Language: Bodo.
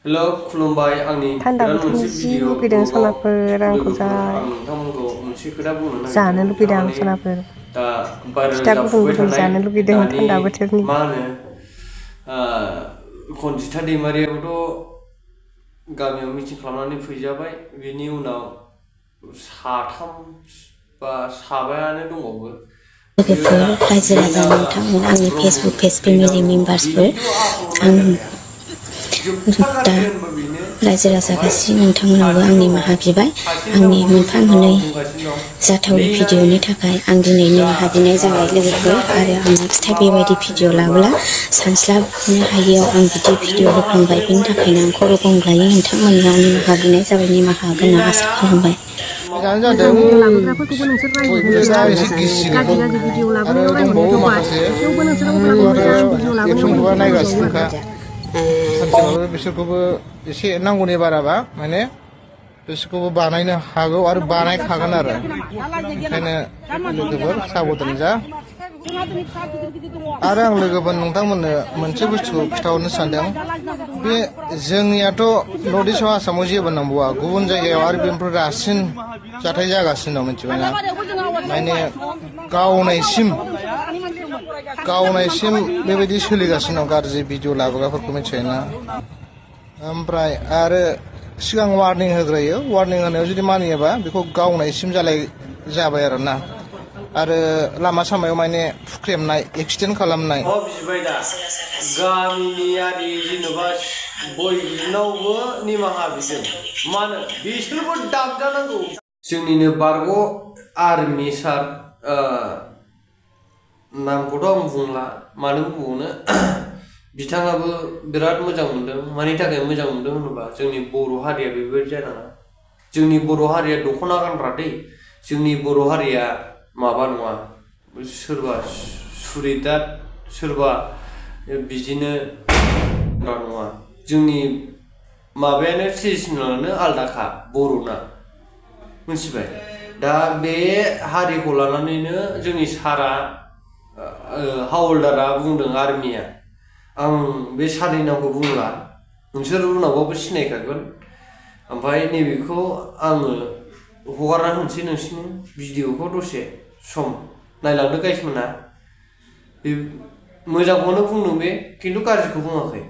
हेलो खुलुमबाय आंनि थान्दा गोदान बोथोरनि मोनसे जि भिडिअ लुगैदों सनाफोर आंखौ जा आं नोंथांमोनखौ मोनसे खोथा बुंनो जानो नागिरदों लुगैदों आं थारमाने सनाफोर दा भाइरेल फिथा गुदुं जाफुबाय गुदुं थानाय जानो लुगैदों दानि थान्दा बोथोरनि मा होनो खनजिथा दैमारियाबोथ' गामियाव मिटिं खालामनानै फैजाबाय बेनि उनाव साथाम बा साबायानो दंबावो लोगोफोर रायजो राजा नोंथांमोन आंनि फेसबुक पेज फेमिलि मेम्बार्सफोर आं दा रायजो राजा गासै नोंथांमोनावबो आं निमाहा बिबाय आंनि मोनफा मोननै जाथावै भिडिअनि थाखाय आं दिनै निमाहा बिनाय जाबाय लोगोफोर आरो आं नेक्स्ट टाइम बेबायदि भिडिअ लाबोला सानस्लाबनो हायैयाव आं बिदि भिडिअ होफ्लांबाय बेनि थाखायनो आं खर' गंग्लायै नोंथांमोननियाव निमाहा बिनाय जाबाय निमाहा होगोन होनना आसा खालामबाय मोजां भिडिअ लाबोग्राफोरखौबो नोंसोर रायहरनो रोङा गाज्रि गाज्रि भिडिअ लाबोनायाव रायहरनाया थगाय थेवबो नोंसोर अब्लाबो मोजां भिडिअ लाबोनायाव नोंसोर रायहरजायो आरो सानसेबाबो बिसोरखौबो एसे नांगौनि बाराबा माने बिसोरखौबो बानायनो हागौ आरो बानायखागोन आरो ओंखायनो लोगोफोर साबधान जा आरो आं लोगोफोर नोंथांमोननो मोनसे बुस्थुखौ खिथाहरनो सानदों बे जोंनियाथ' नर्थ इस्टआव आसामाव जेबो नांबावा गुबुन जायगायाव आरो बेनिफ्राय रासिन जाथाय जागासिनो दं मिथिबायना माने गावनायसिम बेबायदि सोलिगासिनो दं गाज्रि भिडिअ लाबोग्राफोरखौ मिथिबायना ओमफ्राय आरो सिगां वार्निं होग्रोयो वार्निं होनायाव जुदि मानियाबा बेखौ गावनायसिम जाबाय आरो ना आरो लामा सामायाव माने फुख्रेमनाय एक्सिडेन्ट खालामनाय बिबाय दा गामिनि आरि जेनेबा बयनावबो निमाहा बिदों मानो बिसोरबो दामजानांगौ जोंनिनो बारग' आर्मि सार नामखौथ' आं बुंला मानो बुंबावनो बिथाङाबो बिराद मोजां मोनदों मानि थाखाय मोजां मोनदों होनोबा जोंनि बर' हारिया बेबायदि जानाङा जोंनि बर' हारिया दख'ना गानग्रा दै जोंनि बर' हारिया माबा नङा सोरबा सुरिदार सोरबा बिदिनो नङा जोंनि माबायानो ट्रेडिसनेलानो आलदाखा बर'ना मिथिबाय दा बे हारिखौ लानानैनो जोंनि सारा हावलदारा बुंदों आर्मिया आं बे सारनि नामखौ बुंला नोंसोर उनावबाबो सिनायखागोन ओमफ्राय नैबेखौ आङो हगारना होनोसै नोंसिनि भिडिअखौ दसे सम नायलांदो गाइसमोना बे मोजांखौनो बुंदों बे खिन्थु गाज्रिखौ बुङाखै